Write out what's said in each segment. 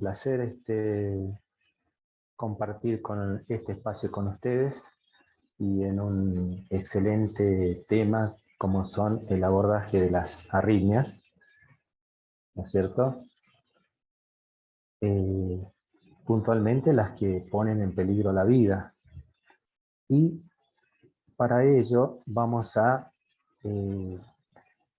placer compartir este espacio con ustedes y en un excelente tema como son el abordaje de las arritmias, ¿no es cierto? Puntualmente las que ponen en peligro la vida. Y para ello vamos a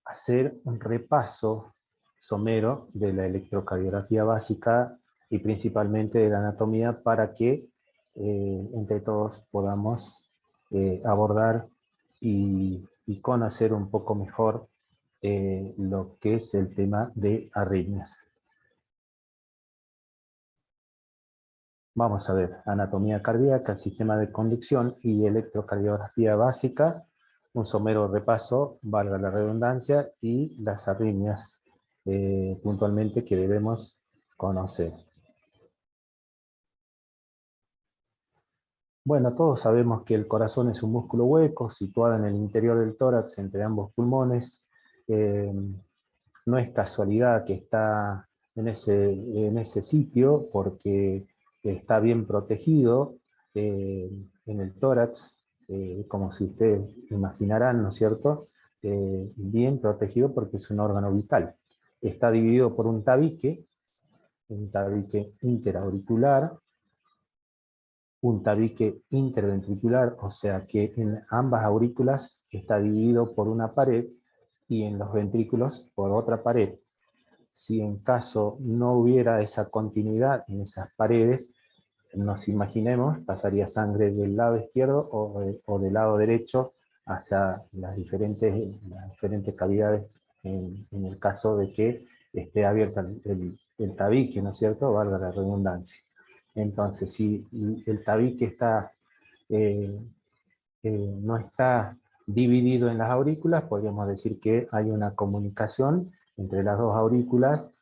hacer un repaso somero de la electrocardiografía básica y principalmente de la anatomía para que entre todos podamos abordar y conocer un poco mejor lo que es el tema de arritmias. Vamos a ver anatomía cardíaca, sistema de conducción y electrocardiografía básica, un somero repaso, valga la redundancia, y las arritmias puntualmente que debemos conocer. Bueno, todos sabemos que el corazón es un músculo hueco situado en el interior del tórax entre ambos pulmones. No es casualidad que está en ese sitio porque está bien protegido en el tórax, como si ustedes imaginarán, ¿no es cierto? Bien protegido porque es un órgano vital. Está dividido por un tabique interauricular, un tabique interventricular, o sea que en ambas aurículas está dividido por una pared y en los ventrículos por otra pared. Si en caso no hubiera esa continuidad en esas paredes, nos imaginemos, pasaría sangre del lado izquierdo o del lado derecho hacia las diferentes cavidades en el caso de que esté abierta el tabique, ¿no es cierto? Valga la redundancia. Entonces, si el tabique no está dividido en las aurículas, podríamos decir que hay una comunicación entre las dos aurículas,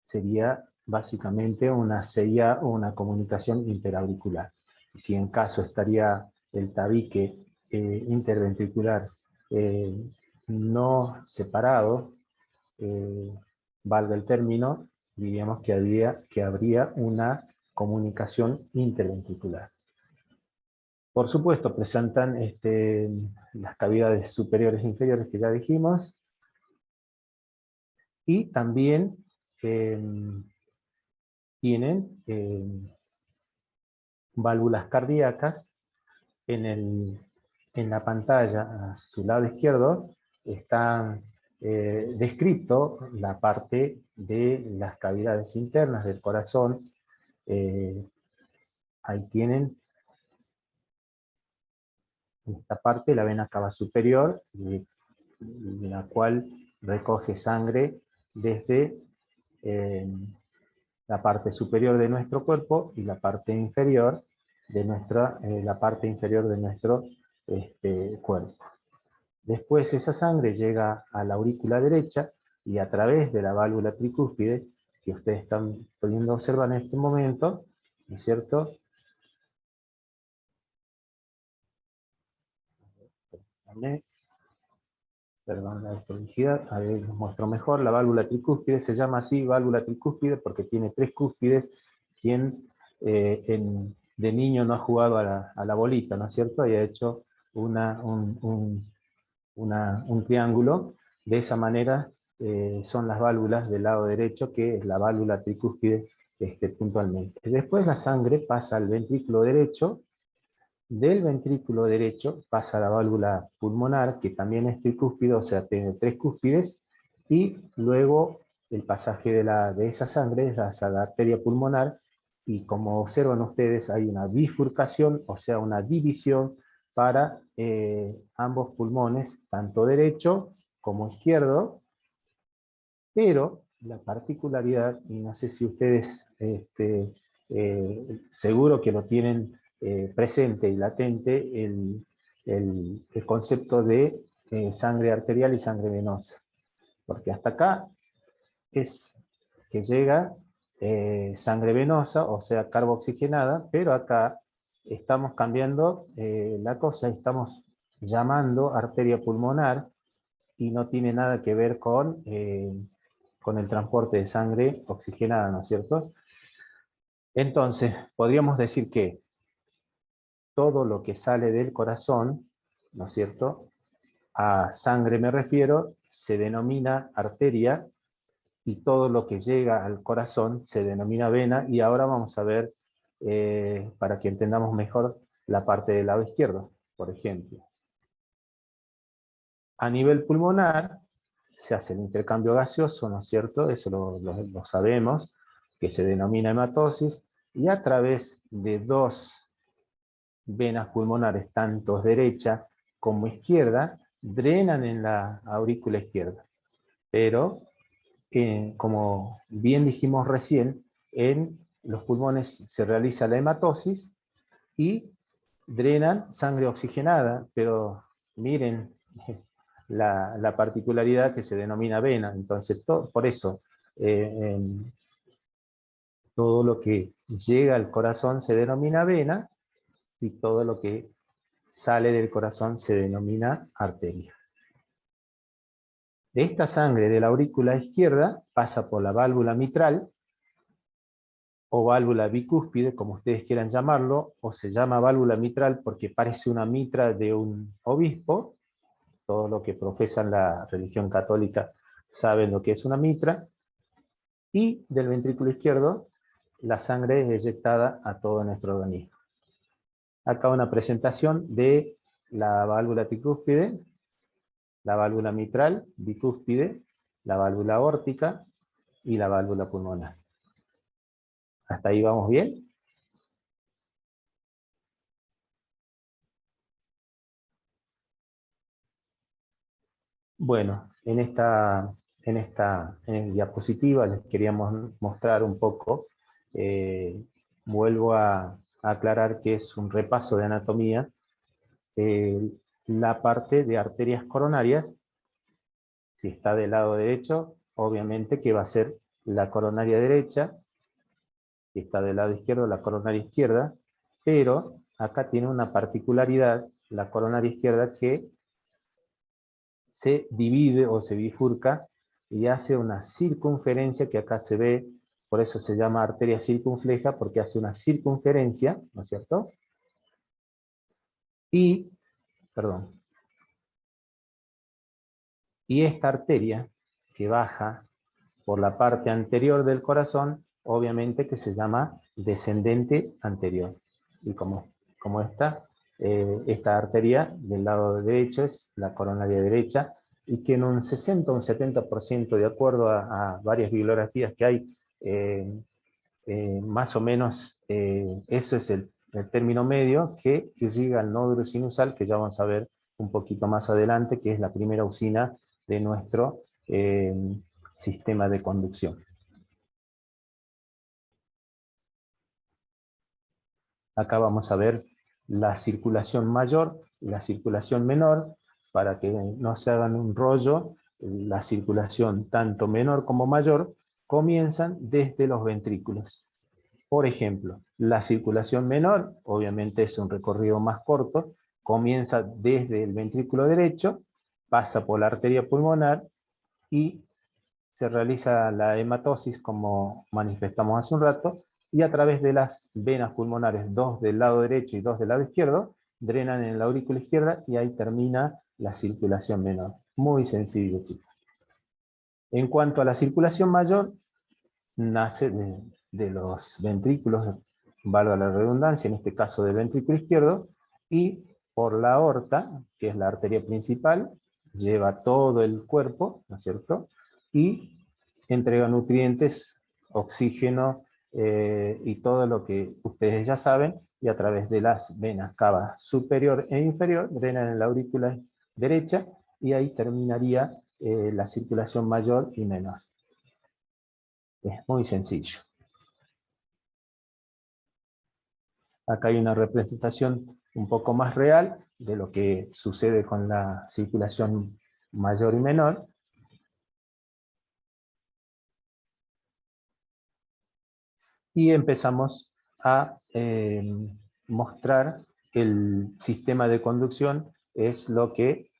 sería básicamente una CIA o una comunicación interauricular. Si en caso estaría el tabique interventricular no separado, valga el término, diríamos que habría una comunicación interventricular. Por supuesto, presentan las cavidades superiores e inferiores que ya dijimos, y también tienen válvulas cardíacas. En la pantalla a su lado izquierdo está descrito la parte de las cavidades internas del corazón. Ahí tienen esta parte, la vena cava superior, la cual recoge sangre desde la parte superior de nuestro cuerpo y la parte inferior de nuestro cuerpo. Después esa sangre llega a la aurícula derecha y a través de la válvula tricúspide, que ustedes están pudiendo observar en este momento, ¿no es cierto? Perdón la desprolijidad, a ver, les muestro mejor. La válvula tricúspide se llama así válvula tricúspide porque tiene tres cúspides. Quien de niño no ha jugado a la bolita, ¿no es cierto? Y ha hecho un triángulo. De esa manera son las válvulas del lado derecho, que es la válvula tricúspide puntualmente. Después la sangre pasa al ventrículo derecho. Del ventrículo derecho pasa a la válvula pulmonar, que también es tricúspide, o sea, tiene tres cúspides, y luego el pasaje de esa sangre es hacia la arteria pulmonar, y como observan ustedes hay una bifurcación, o sea, una división para ambos pulmones, tanto derecho como izquierdo, pero la particularidad, y no sé si ustedes seguro que lo tienen presente y latente, el concepto de sangre arterial y sangre venosa. Porque hasta acá es que llega sangre venosa, o sea, carboxigenada, pero acá estamos cambiando la cosa, estamos llamando arteria pulmonar, y no tiene nada que ver con con el transporte de sangre oxigenada, ¿no es cierto? Entonces, podríamos decir que todo lo que sale del corazón, ¿no es cierto? A sangre me refiero, se denomina arteria, y todo lo que llega al corazón se denomina vena, y ahora vamos a ver, para que entendamos mejor, la parte del lado izquierdo, por ejemplo. A nivel pulmonar, se hace el intercambio gaseoso, ¿no es cierto? Eso lo sabemos, que se denomina hematosis, y a través de dos venas pulmonares, tanto derecha como izquierda, drenan en la aurícula izquierda. Pero, como bien dijimos recién, en los pulmones se realiza la hematosis y drenan sangre oxigenada, pero miren la particularidad que se denomina vena. Entonces, por eso, todo lo que llega al corazón se denomina vena, y todo lo que sale del corazón se denomina arteria. Esta sangre de la aurícula izquierda pasa por la válvula mitral, o válvula bicúspide, como ustedes quieran llamarlo, o se llama válvula mitral porque parece una mitra de un obispo. Todo lo que profesan la religión católica saben lo que es una mitra. Y del ventrículo izquierdo, la sangre es eyectada a todo nuestro organismo. Acá una presentación de la válvula tricúspide, la válvula mitral, bicúspide, la válvula aórtica y la válvula pulmonar. ¿Hasta ahí vamos bien? Bueno, en diapositiva les queríamos mostrar un poco, vuelvo a aclarar que es un repaso de anatomía, eh, la parte de arterias coronarias. Si está del lado derecho, obviamente que va a ser la coronaria derecha. Si está del lado izquierdo, la coronaria izquierda. Pero acá tiene una particularidad, la coronaria izquierda, que se divide o se bifurca y hace una circunferencia que acá se ve, por eso se llama arteria circunfleja, porque hace una circunferencia, ¿no es cierto? Y, perdón, y esta arteria que baja por la parte anterior del corazón, obviamente que se llama descendente anterior. Y como esta arteria del lado derecho es la coronaria derecha, y que en un 60 o un 70%, de acuerdo a varias bibliografías que hay, más o menos eso es el término medio que irriga el nódulo sinusal, que ya vamos a ver un poquito más adelante, que es la primera usina de nuestro sistema de conducción. Acá vamos a ver la circulación mayor y la circulación menor, para que no se hagan un rollo. La circulación tanto menor como mayor comienzan desde los ventrículos. Por ejemplo, la circulación menor, obviamente es un recorrido más corto, comienza desde el ventrículo derecho, pasa por la arteria pulmonar y se realiza la hematosis, como manifestamos hace un rato, y a través de las venas pulmonares, dos del lado derecho y dos del lado izquierdo, drenan en la aurícula izquierda, y ahí termina la circulación menor. Muy sencillo, chicos. En cuanto a la circulación mayor, nace de los ventrículos, valga la redundancia, en este caso del ventrículo izquierdo, y por la aorta, que es la arteria principal, lleva todo el cuerpo, ¿no es cierto? Y entrega nutrientes, oxígeno, y todo lo que ustedes ya saben, y a través de las venas cava superior e inferior, drenan en la aurícula derecha, y ahí terminaría la circulación mayor y menor. Es muy sencillo. Acá hay una representación un poco más real de lo que sucede con la circulación mayor y menor. Y empezamos a mostrar que el sistema de conducción es lo que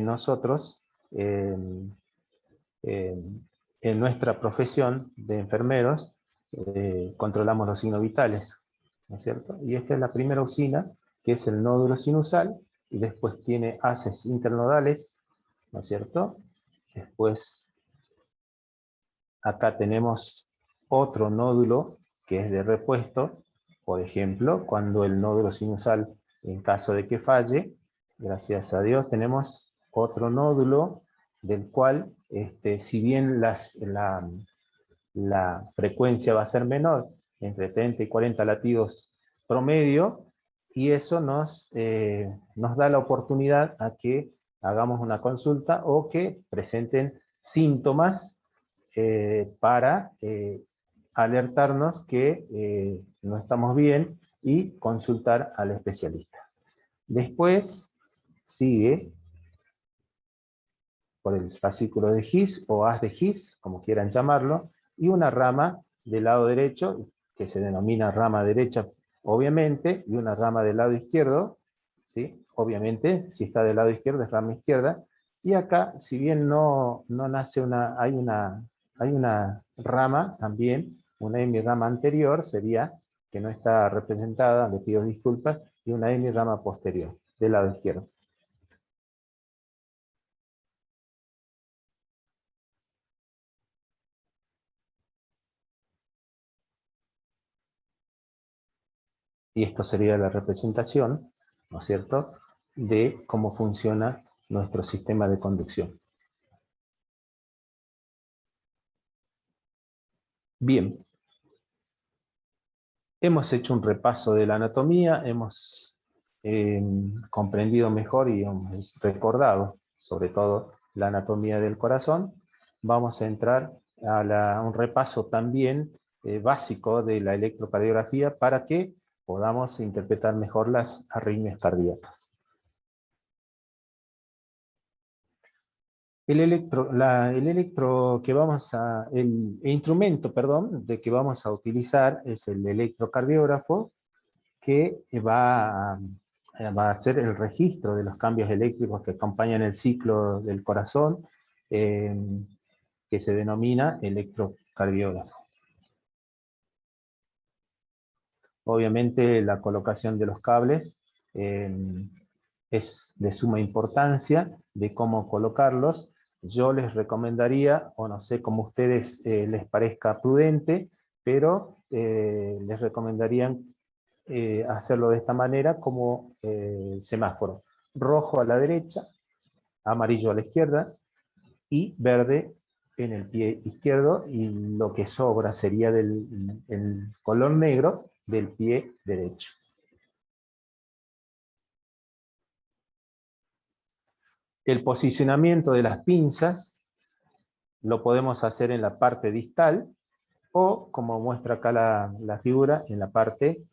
nosotros en nuestra profesión de enfermeros controlamos los signos vitales, ¿no es cierto? Y esta es la primera usina, que es el nódulo sinusal, y después tiene haces internodales, ¿no es cierto? Después acá tenemos otro nódulo que es de repuesto, por ejemplo, cuando el nódulo sinusal, en caso de que falle, gracias a Dios tenemos otro nódulo del cual, si bien la frecuencia va a ser menor, entre 30 y 40 latidos promedio, y eso nos da la oportunidad a que hagamos una consulta o que presenten síntomas para alertarnos que no estamos bien y consultar al especialista. Después sigue por el fascículo de His o haz de His, como quieran llamarlo, y una rama del lado derecho, que se denomina rama derecha, obviamente, y una rama del lado izquierdo, ¿sí? Obviamente, si está del lado izquierdo es rama izquierda, y acá, si bien no nace hay una rama también, una hemirrama anterior, sería, que no está representada, le pido disculpas, y una hemirrama posterior, del lado izquierdo. Y esto sería la representación, ¿no es cierto?, de cómo funciona nuestro sistema de conducción. Bien, hemos hecho un repaso de la anatomía, hemos comprendido mejor y hemos recordado, sobre todo, la anatomía del corazón. Vamos a entrar a un repaso también básico de la electrocardiografía para que podamos interpretar mejor las arritmias cardíacas. El instrumento, perdón, de que vamos a utilizar es el electrocardiógrafo, que va a hacer el registro de los cambios eléctricos que acompañan el ciclo del corazón, que se denomina electrocardiógrafo. Obviamente la colocación de los cables es de suma importancia, de cómo colocarlos. Yo les recomendaría, o no sé cómo a ustedes les parezca prudente, pero les recomendarían hacerlo de esta manera como semáforo. Rojo a la derecha, amarillo a la izquierda y verde en el pie izquierdo, y lo que sobra sería el color negro del pie derecho. El posicionamiento de las pinzas lo podemos hacer en la parte distal o, como muestra acá la figura, en la parte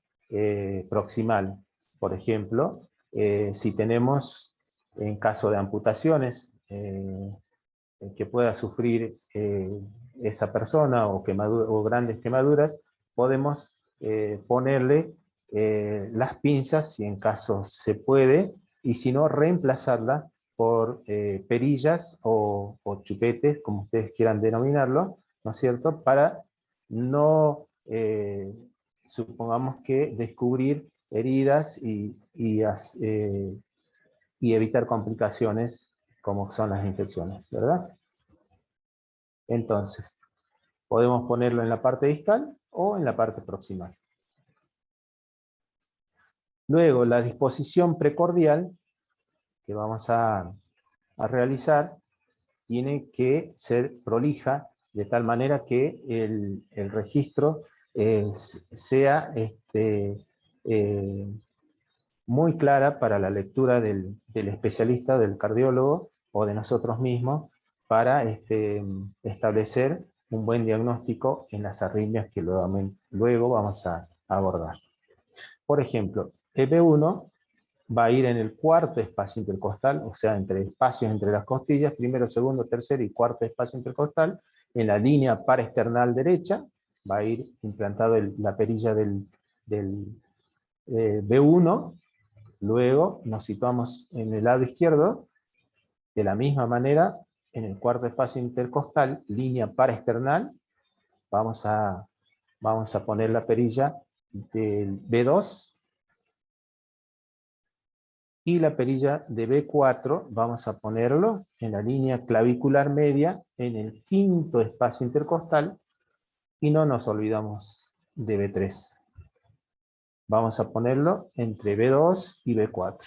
proximal. Por ejemplo, si tenemos, en caso de amputaciones que pueda sufrir esa persona o grandes quemaduras, podemos ponerle las pinzas, si en caso se puede, y si no, reemplazarla por perillas o chupetes, como ustedes quieran denominarlo, ¿no es cierto?, para no, supongamos que descubrir heridas y evitar complicaciones como son las infecciones, ¿verdad? Entonces, podemos ponerlo en la parte distal o en la parte proximal. Luego, la disposición precordial que vamos a realizar tiene que ser prolija, de tal manera que el registro sea muy clara para la lectura del especialista, del cardiólogo o de nosotros mismos, para establecer un buen diagnóstico en las arritmias que luego vamos a abordar. Por ejemplo, el B1 va a ir en el cuarto espacio intercostal, o sea, entre espacios entre las costillas, primero, segundo, tercer y cuarto espacio intercostal, en la línea paraesternal derecha, va a ir implantado la perilla del B1, luego nos situamos en el lado izquierdo, de la misma manera, en el cuarto espacio intercostal, línea paraesternal, vamos a poner la perilla del B2, y la perilla de B4 vamos a ponerlo en la línea clavicular media, en el quinto espacio intercostal, y no nos olvidamos de B3. Vamos a ponerlo entre B2 y B4.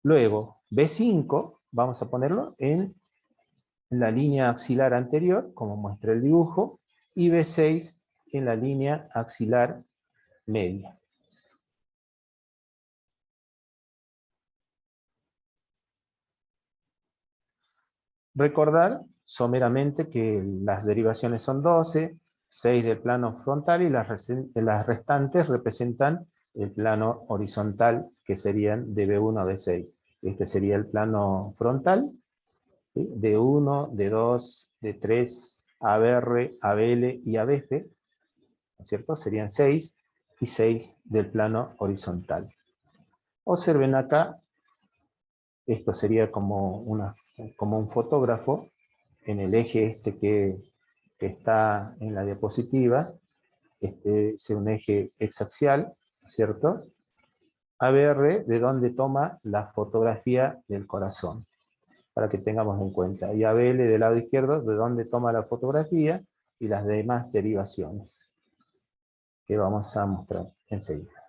Luego, B5, vamos a ponerlo en la línea axilar anterior, como muestra el dibujo, y B6 en la línea axilar media. Recordar someramente que las derivaciones son 12, 6 del plano frontal, y las restantes representan el plano horizontal, que serían de B1 a B6. Este sería el plano frontal, ¿sí? D1, D2, D3, ABR, ABL y ABF, ¿no es cierto? Serían 6 y 6 del plano horizontal. Observen acá, esto sería como un fotógrafo en el eje este que está en la diapositiva. Este es un eje exaxial, ¿cierto? ABR, de donde toma la fotografía del corazón, para que tengamos en cuenta. Y ABL del lado izquierdo, de donde toma la fotografía y las demás derivaciones, que vamos a mostrar enseguida.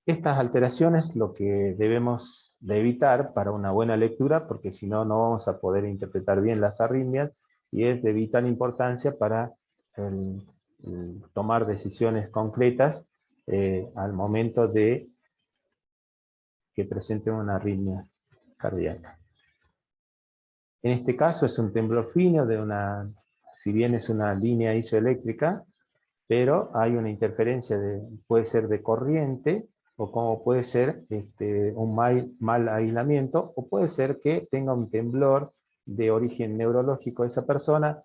Estas alteraciones lo que debemos de evitar para una buena lectura, porque si no, no vamos a poder interpretar bien las arritmias, y es de vital importancia para tomar decisiones concretas al momento de que presenten una arritmia cardíaca. En este caso es un temblor fino si bien es una línea isoeléctrica, pero hay una interferencia, puede ser de corriente, o como puede ser un mal aislamiento, o puede ser que tenga un temblor de origen neurológico de esa persona,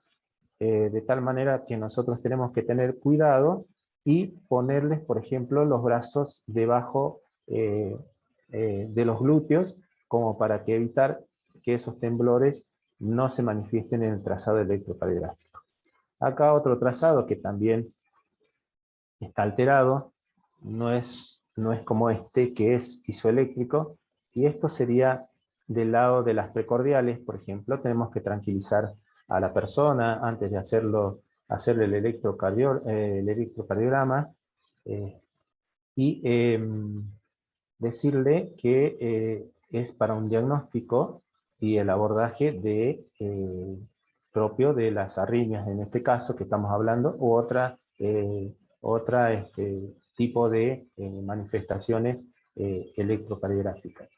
de tal manera que nosotros tenemos que tener cuidado y ponerles, por ejemplo, los brazos debajo de los glúteos, como para que evitar que esos temblores no se manifiesten en el trazado electrocardiográfico. Acá otro trazado que también está alterado, no es como este, que es isoeléctrico, y esto sería del lado de las precordiales. Por ejemplo, tenemos que tranquilizar a la persona antes de hacerle el electrocardiograma, y decirle que es para un diagnóstico y el abordaje propio de las arritmias, en este caso que estamos hablando, u otra tipo de manifestaciones electrocardiográficas.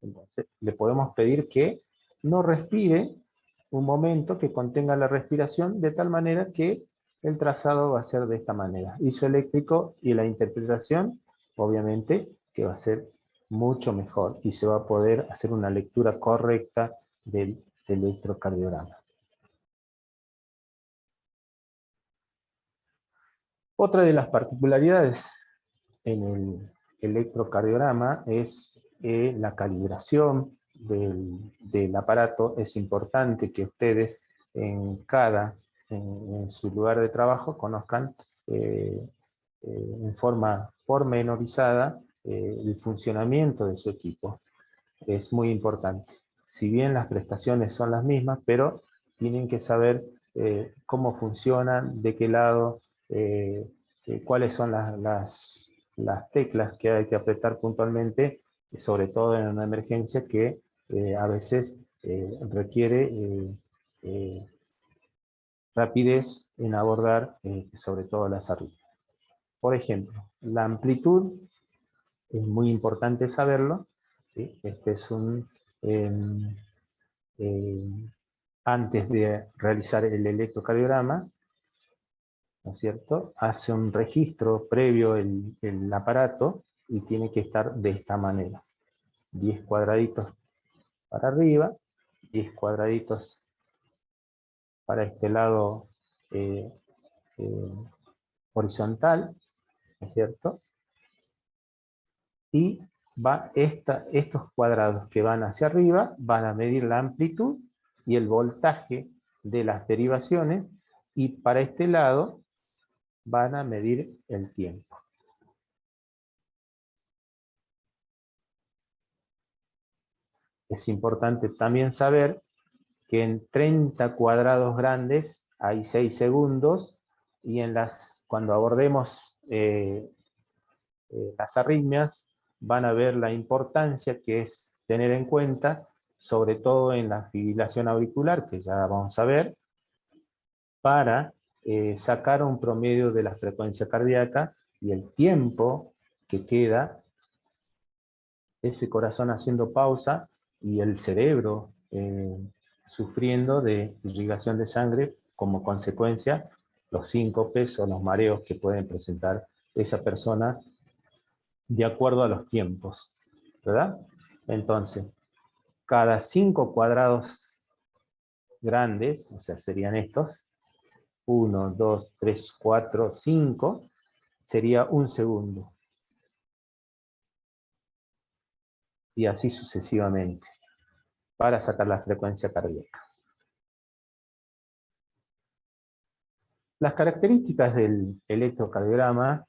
Entonces, le podemos pedir que no respire un momento, que contenga la respiración, de tal manera que el trazado va a ser de esta manera, isoeléctrico, y la interpretación, obviamente, que va a ser mucho mejor, y se va a poder hacer una lectura correcta del electrocardiograma. Otra de las particularidades en el electrocardiograma es la calibración del aparato. Es importante que ustedes en su lugar de trabajo conozcan en forma pormenorizada el funcionamiento de su equipo. Es muy importante. Si bien las prestaciones son las mismas, pero tienen que saber cómo funcionan, de qué lado, cuáles son las teclas que hay que apretar puntualmente, sobre todo en una emergencia que a veces requiere rapidez en abordar sobre todo las arritmias. Por ejemplo, la amplitud es muy importante saberlo, ¿sí? Este es eh, antes de realizar el electrocardiograma, ¿no es cierto? Hace un registro previo el aparato, y tiene que estar de esta manera: 10 cuadraditos para arriba, 10 cuadraditos para este lado eh, eh, horizontal, ¿no es cierto? Y estos cuadrados que van hacia arriba van a medir la amplitud y el voltaje de las derivaciones, y para este lado van a medir el tiempo. Es importante también saber que en 30 cuadrados grandes hay 6 segundos, y cuando abordemos las arritmias van a ver la importancia que es tener en cuenta, sobre todo en la fibrilación auricular, que ya vamos a ver, para sacar un promedio de la frecuencia cardíaca y el tiempo que queda ese corazón haciendo pausa y el cerebro sufriendo de irrigación de sangre, como consecuencia los síncopes o los mareos que pueden presentar esa persona de acuerdo a los tiempos, ¿verdad? Entonces, cada 5 cuadrados grandes, o sea, serían estos, 1, 2, 3, 4, 5, sería un segundo. Y así sucesivamente, para sacar la frecuencia cardíaca. Las características del electrocardiograma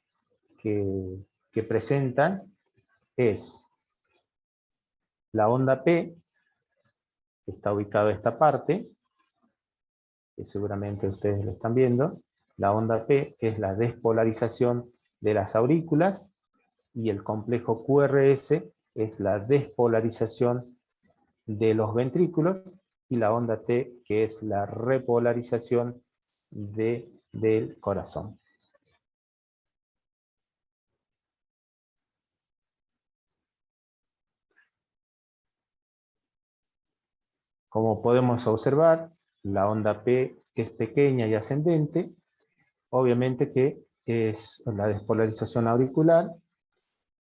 que presentan es la onda P, que está ubicada en esta parte, que seguramente ustedes lo están viendo. La onda P es la despolarización de las aurículas, y el complejo QRS es la despolarización de los ventrículos, y la onda T, que es la repolarización del corazón. Como podemos observar, la onda P es pequeña y ascendente, obviamente que es la despolarización auricular,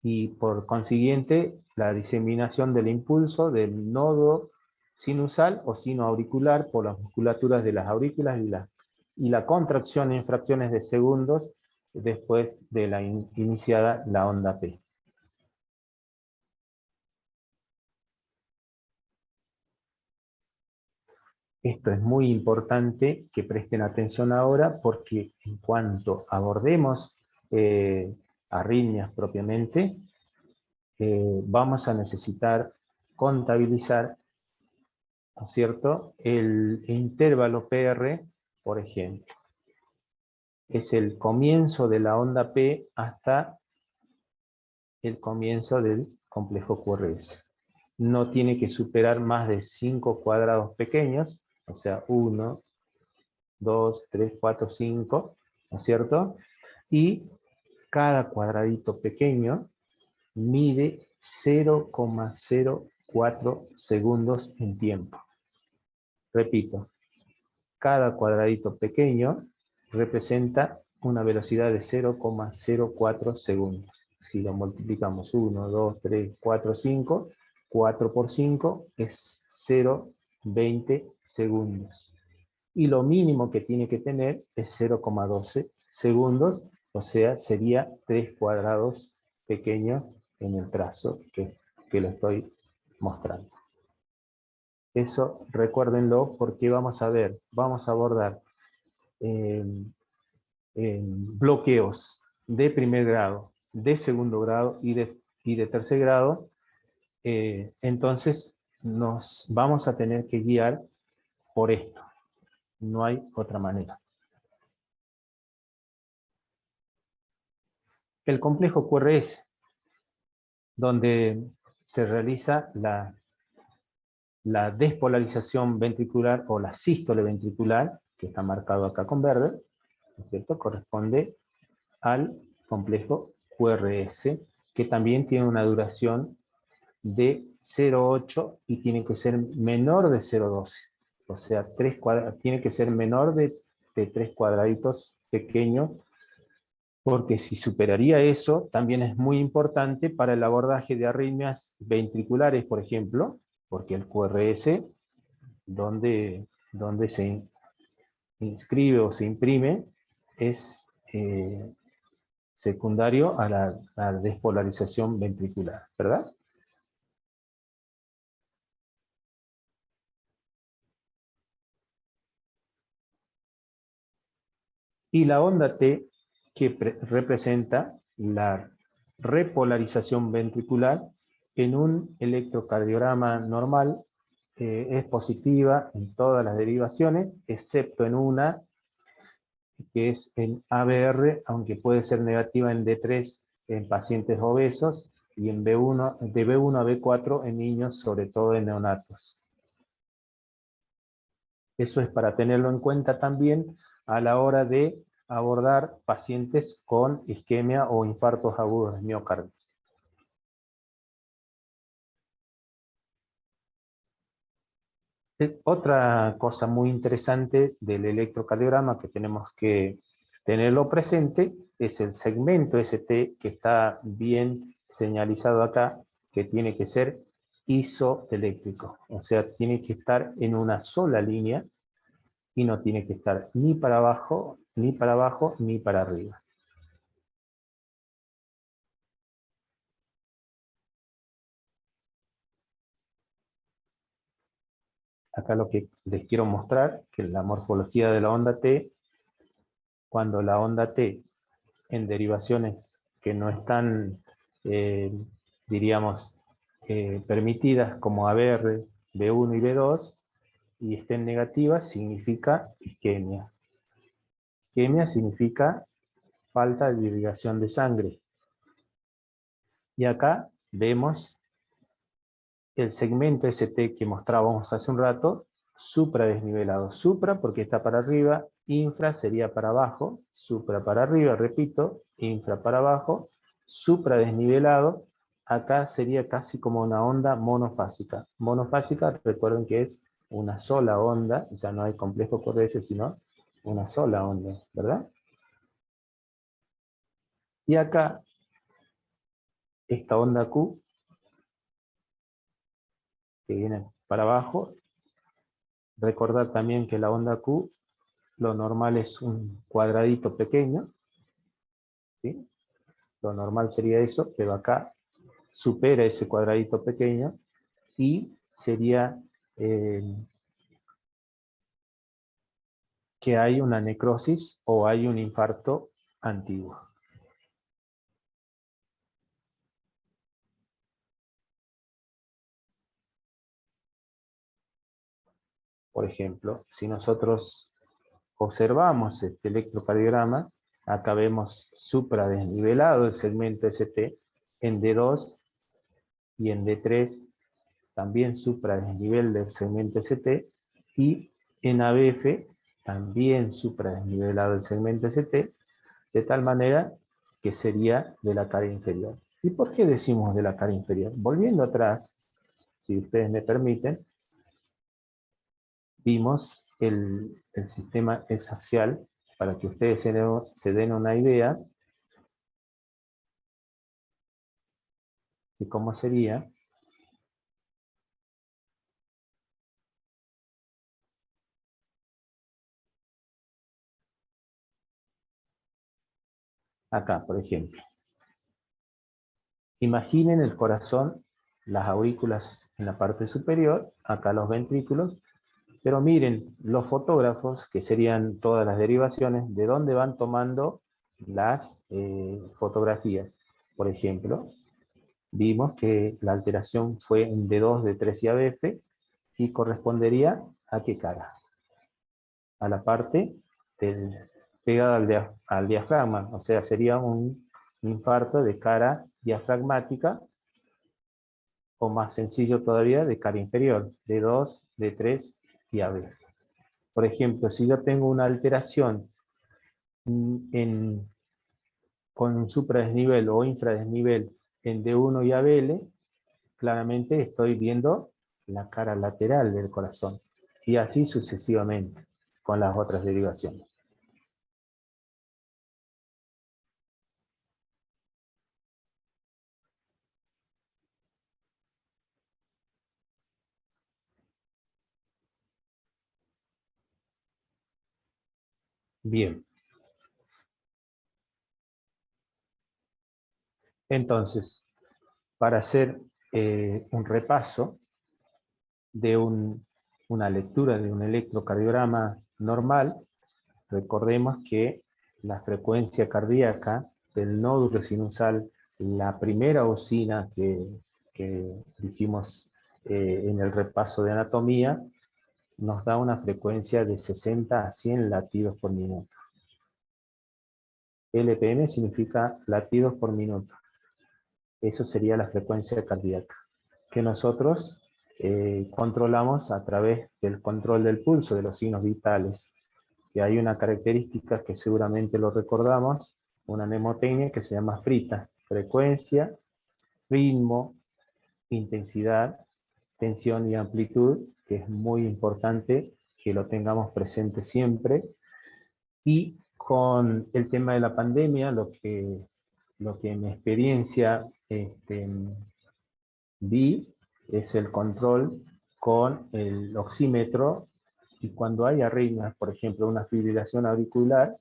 y por consiguiente la diseminación del impulso del nodo sinusal o sinoauricular por las musculaturas de las aurículas, y la contracción en fracciones de segundos después de la iniciada la onda P. Esto es muy importante que presten atención ahora, porque en cuanto abordemos arritmias propiamente, vamos a necesitar contabilizar, ¿no es cierto?, el intervalo PR, por ejemplo. Es el comienzo de la onda P hasta el comienzo del complejo QRS. No tiene que superar más de 5 cuadrados pequeños, o sea, 1, 2, 3, 4, 5, ¿no es cierto? Y cada cuadradito pequeño mide 0,04 segundos en tiempo. Repito, cada cuadradito pequeño representa una velocidad de 0,04 segundos. Si lo multiplicamos 1, 2, 3, 4, 5, 4 por 5 es 0,20 segundos. Y lo mínimo que tiene que tener es 0,12 segundos, o sea, sería 3 cuadrados pequeños en el trazo que lo estoy mostrando. Eso recuérdenlo, porque vamos a abordar bloqueos de primer grado, de segundo grado y de tercer grado. Entonces nos vamos a tener que guiar por esto. No hay otra manera. El complejo QRS, donde se realiza la despolarización ventricular o la sístole ventricular, que está marcado acá con verde, ¿no es cierto?, corresponde al complejo QRS, que también tiene una duración de 0,8 y tiene que ser menor de 0,12. O sea, tiene que ser menor de 3 cuadraditos pequeños, porque si superaría eso, también es muy importante para el abordaje de arritmias ventriculares, por ejemplo, porque el QRS, donde se inscribe o se imprime, es secundario a la despolarización ventricular, ¿verdad? Y la onda T, que representa la repolarización ventricular en un electrocardiograma normal, es positiva en todas las derivaciones, excepto en una, que es en ABR, aunque puede ser negativa en D3 en pacientes obesos, y en B1, de B1 a B4 en niños, sobre todo en neonatos. Eso es para tenerlo en cuenta también a la hora de abordar pacientes con isquemia o infartos agudos de miocardio. Otra cosa muy interesante del electrocardiograma que tenemos que tenerlo presente es el segmento ST, que está bien señalizado acá, que tiene que ser isoeléctrico, o sea, tiene que estar en una sola línea y no tiene que estar ni para abajo, ni para abajo, ni para arriba. Acá lo que les quiero mostrar, que la morfología de la onda T, cuando la onda T en derivaciones que no están, eh, diríamos, permitidas como ABR, B1 y B2, y estén negativas, significa isquemia. Isquemia significa falta de irrigación de sangre. Y acá vemos el segmento ST que mostrábamos hace un rato, supradesnivelado. Supra porque está para arriba, infra sería para abajo, supra para arriba, repito, infra para abajo, supradesnivelado, acá sería casi como una onda monofásica. Monofásica, recuerden que es una sola onda, ya no hay complejo por ese, sino una sola onda, ¿verdad? Y acá, esta onda Q, que viene para abajo, recordar también que la onda Q lo normal es un cuadradito pequeño, ¿sí? Lo normal sería eso, pero acá supera ese cuadradito pequeño y sería eh, que hay una necrosis o hay un infarto antiguo. Por ejemplo, si nosotros observamos este electrocardiograma, acá vemos supradesnivelado el segmento ST en D2 y en D3 también supradesnivel del segmento ST, y en ABF también supradesnivelado el segmento ST, de tal manera que sería de la cara inferior. ¿Y por qué decimos de la cara inferior? Volviendo atrás, si ustedes me permiten, vimos el sistema exaxial, para que ustedes se den una idea de cómo sería. Acá, por ejemplo. Imaginen el corazón, las aurículas en la parte superior, acá los ventrículos, pero miren, los fotógrafos, que serían todas las derivaciones, de dónde van tomando las fotografías. Por ejemplo, vimos que la alteración fue en D2, D3 y ABF, y correspondería a qué cara. A la parte pegada al diafragma, o sea, sería un infarto de cara diafragmática, o más sencillo todavía, de cara inferior, D2, D3 y ABF. Por ejemplo, si yo tengo una alteración en, con un supradesnivel o infradesnivel en D1 y ABL, claramente estoy viendo la cara lateral del corazón. Y así sucesivamente con las otras derivaciones. Bien. Entonces, para hacer un repaso de una lectura de un electrocardiograma normal, recordemos que la frecuencia cardíaca del nódulo sinusal, la primera usina que dijimos en el repaso de anatomía, nos da una frecuencia de 60 a 100 latidos por minuto. LPM significa latidos por minuto. Eso sería la frecuencia cardíaca, que nosotros controlamos a través del control del pulso, de los signos vitales. Y hay una característica que seguramente lo recordamos, una mnemotecnia que se llama FRITA: frecuencia, ritmo, intensidad, tensión y amplitud, que es muy importante que lo tengamos presente siempre. Y con el tema de la pandemia, lo que en mi experiencia vi es el control con el oxímetro, y cuando hay arritmias, por ejemplo una fibrilación auricular,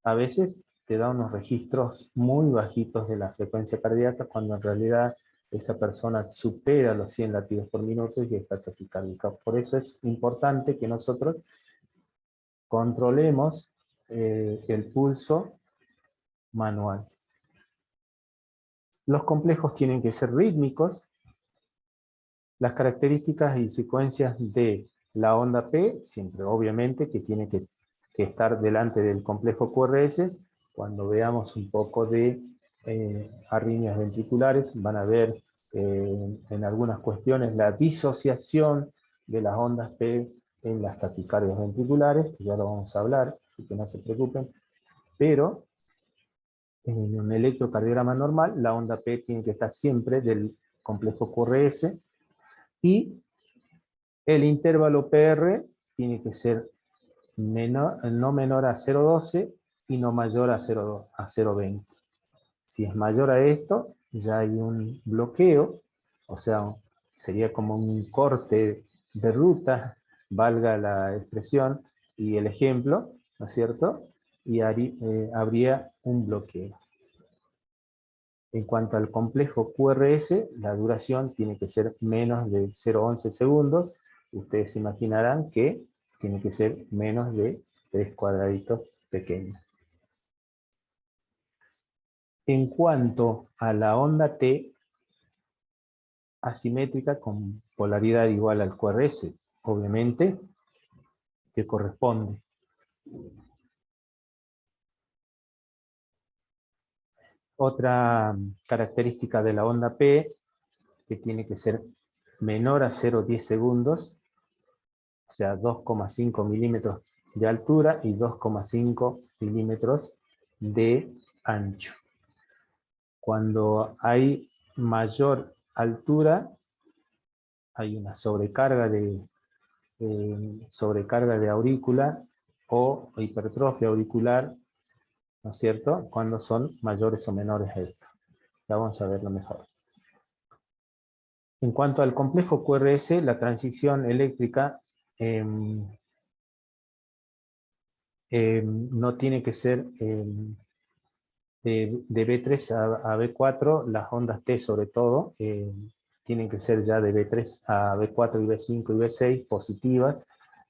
a veces te da unos registros muy bajitos de la frecuencia cardíaca, cuando en realidad esa persona supera los 100 latidos por minuto y está taquicárdica. Por eso es importante que nosotros controlemos el pulso manual. Los complejos tienen que ser rítmicos. Las características y secuencias de la onda P, siempre obviamente que tiene que estar delante del complejo QRS. Cuando veamos un poco de arritmias ventriculares, van a ver en algunas cuestiones la disociación de las ondas P en las taquicardias ventriculares, que ya lo vamos a hablar, así que no se preocupen. Pero en un electrocardiograma normal, la onda P tiene que estar siempre del complejo QRS, y el intervalo PR tiene que ser no menor a 0,12 y no mayor a 0,20. Si es mayor a esto, ya hay un bloqueo, o sea, sería como un corte de ruta, valga la expresión y el ejemplo, ¿no es cierto? Y habría un bloqueo. En cuanto al complejo QRS, la duración tiene que ser menos de 0,11 segundos. Ustedes imaginarán que tiene que ser menos de 3 cuadraditos pequeños. En cuanto a la onda T, asimétrica con polaridad igual al QRS, obviamente, que corresponde. Otra característica de la onda P, que tiene que ser menor a 0,10 segundos, o sea, 2,5 milímetros de altura y 2,5 milímetros de ancho. Cuando hay mayor altura, hay una sobrecarga de aurícula o hipertrofia auricular, ¿no es cierto?, cuando son mayores o menores a esto. Ya vamos a verlo mejor. En cuanto al complejo QRS, la transición eléctrica no tiene que ser de B3 a B4, las ondas T sobre todo, tienen que ser ya de B3 a B4 y B5 y B6 positivas.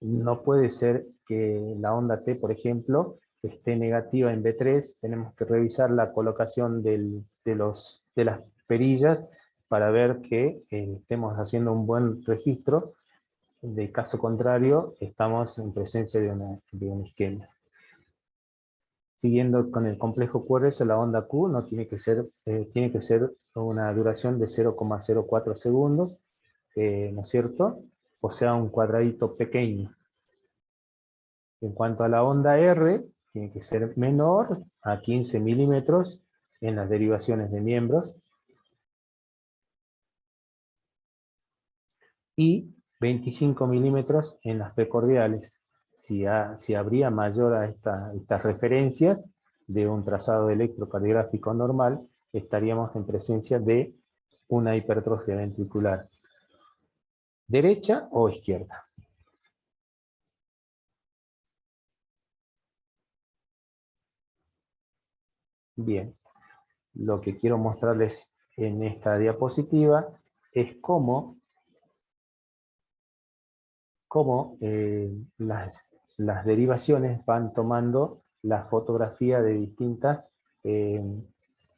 No puede ser que la onda T, por ejemplo, esté negativa en B3. Tenemos que revisar la colocación de las perillas para ver que estemos haciendo un buen registro. De caso contrario, estamos en presencia de una isquemia. Siguiendo con el complejo QRS, la onda Q no tiene que ser una duración de 0,04 segundos, ¿no es cierto? O sea, un cuadradito pequeño. En cuanto a la onda R, tiene que ser menor a 15 milímetros en las derivaciones de miembros, y 25 milímetros en las precordiales. Si habría mayor a estas referencias de un trazado electrocardiográfico normal, estaríamos en presencia de una hipertrofia ventricular, derecha o izquierda. Bien. lo que quiero mostrarles en esta diapositiva es cómo las derivaciones van tomando la fotografía eh,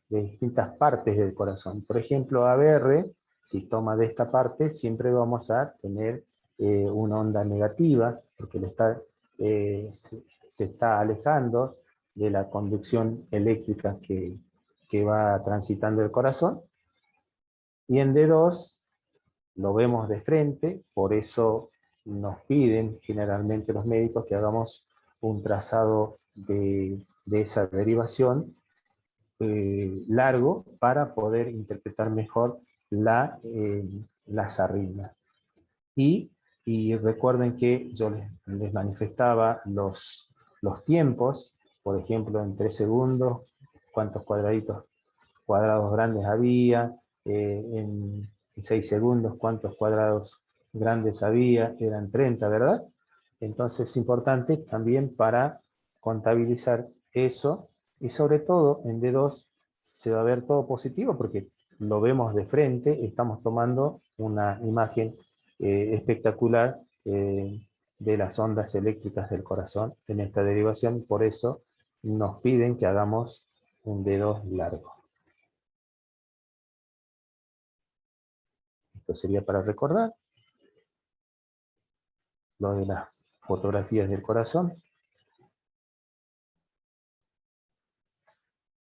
de distintas partes del corazón. Por ejemplo, ABR, si toma de esta parte, siempre vamos a tener una onda negativa, porque se está alejando de la conducción eléctrica que va transitando el corazón. Y en D2 lo vemos de frente, por eso nos piden generalmente los médicos que hagamos un trazado de esa derivación largo para poder interpretar mejor las arritmias. Y recuerden que yo les manifestaba los tiempos, por ejemplo, en 3 segundos, cuántos cuadrados grandes había, en 6 segundos cuántos cuadrados grandes había, eran 30, ¿verdad? Entonces es importante también para contabilizar eso, y sobre todo en D2 se va a ver todo positivo porque lo vemos de frente, estamos tomando una imagen espectacular de las ondas eléctricas del corazón en esta derivación, por eso nos piden que hagamos un D2 largo. Esto sería para recordar lo de las fotografías del corazón.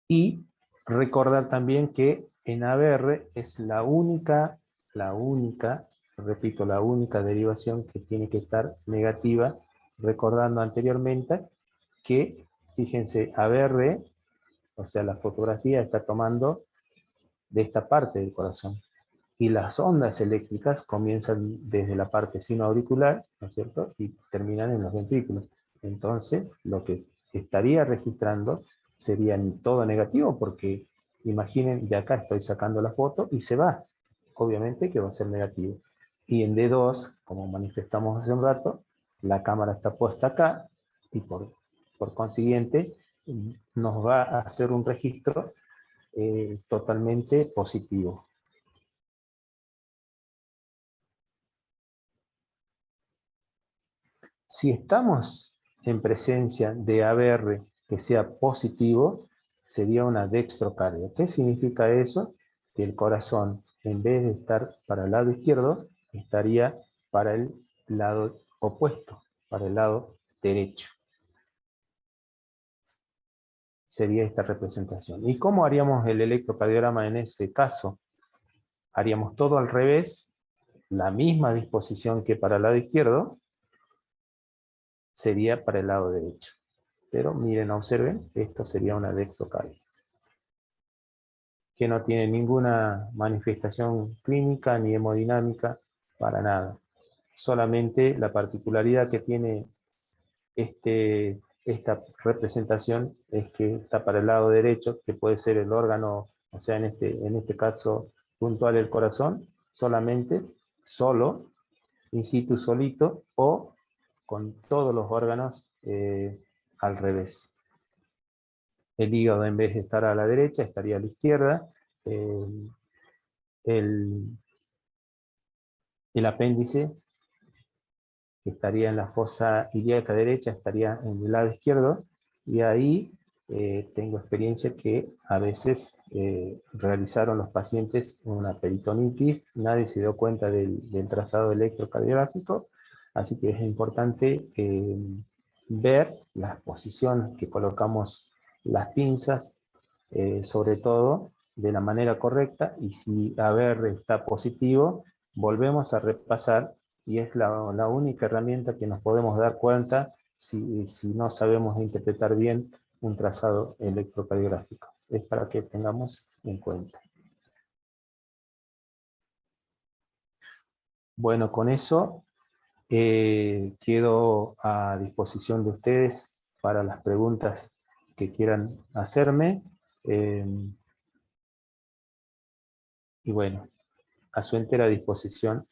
Y recordar también que en ABR es la única, repito, la única derivación que tiene que estar negativa, recordando anteriormente que, fíjense, ABR, o sea, la fotografía está tomando de esta parte del corazón. Y las ondas eléctricas comienzan desde la parte sinoauricular, ¿no es cierto? Y terminan en los ventrículos. Entonces, lo que estaría registrando sería todo negativo, porque imaginen, de acá estoy sacando la foto y se va. Obviamente que va a ser negativo. Y en D2, como manifestamos hace un rato, la cámara está puesta acá y por consiguiente nos va a hacer un registro totalmente positivo. Si estamos en presencia de ABR que sea positivo, sería una dextrocardia. ¿Qué significa eso? Que el corazón, en vez de estar para el lado izquierdo, estaría para el lado opuesto, para el lado derecho. Sería esta representación. ¿Y cómo haríamos el electrocardiograma en ese caso? Haríamos todo al revés, la misma disposición que para el lado izquierdo, sería para el lado derecho. Pero miren, observen, esto sería una dextrocardia, que no tiene ninguna manifestación clínica ni hemodinámica, para nada. Solamente la particularidad que tiene esta representación es que está para el lado derecho, que puede ser el órgano, o sea, en este caso puntual el corazón, solo, in situ solito, o con todos los órganos al revés. El hígado, en vez de estar a la derecha, estaría a la izquierda. El, el apéndice, que estaría en la fosa ilíaca derecha, estaría en el lado izquierdo. Y ahí tengo experiencia que a veces realizaron los pacientes una peritonitis, nadie se dio cuenta del trazado electrocardiográfico, así que es importante ver las posiciones que colocamos las pinzas, sobre todo de la manera correcta, y si ABR está positivo, volvemos a repasar, y es la única herramienta que nos podemos dar cuenta si no sabemos interpretar bien un trazado electrocardiográfico. Es para que tengamos en cuenta. Bueno, con eso quedo a disposición de ustedes para las preguntas que quieran hacerme. Y bueno, a su entera disposición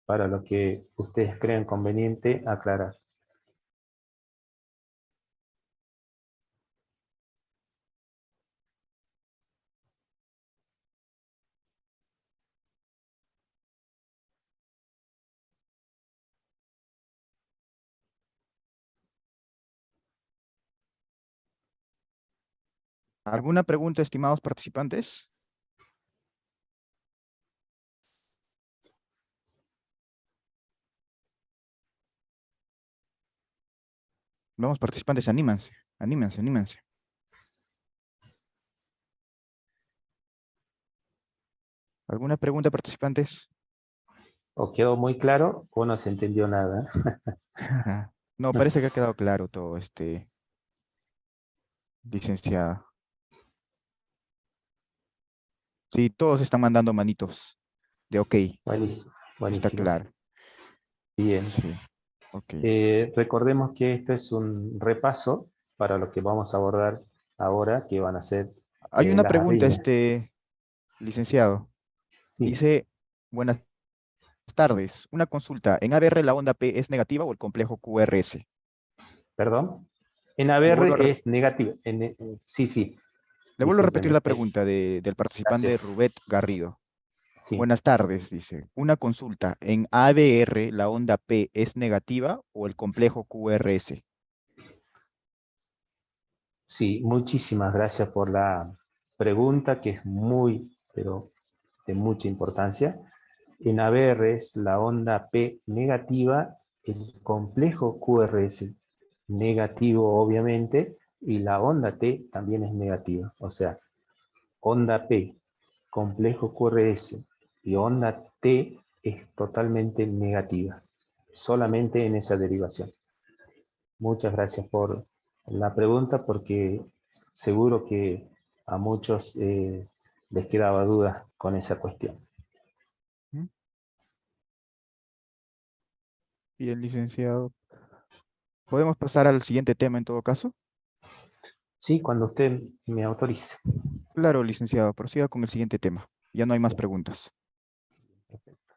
para lo que ustedes crean conveniente aclarar. ¿Alguna pregunta, estimados participantes? Vamos, participantes, anímense, anímense, anímense. ¿Alguna pregunta, participantes? ¿O quedó muy claro o no se entendió nada? No, parece que ha quedado claro todo, licenciado. Sí, todos están mandando manitos de ok, Buenísimo, está buenísimo. claro. Bien. Sí, ok. Recordemos que esto es un repaso para lo que vamos a abordar ahora, que van a ser Hay una las pregunta, arribas. licenciado. Sí, Dice, buenas tardes. Una consulta. ¿En ABR la onda P es negativa o el complejo QRS? perdón. En Le vuelvo a, ABR es negativo. Sí, sí, le vuelvo a repetir discúlpeme. la pregunta del participante Gracias. Rubet Garrido. Sí, Buenas tardes, dice. Una consulta. ¿En ABR la onda P es negativa o el complejo QRS? sí, muchísimas gracias por la pregunta, que es muy, pero de mucha importancia. En ABR es la onda P negativa, el complejo QRS negativo, obviamente, y la onda T también es negativa. O sea, onda P, complejo QRS y onda T es totalmente negativa, solamente en esa derivación. Muchas gracias por la pregunta, porque seguro que a muchos les quedaba duda con esa cuestión. ¿Mm? Bien, licenciado. ¿Podemos pasar al siguiente tema en todo caso? Sí, cuando usted me autorice. Claro, licenciado. Prosiga con el siguiente tema. Ya no hay más Bien, preguntas. perfecto.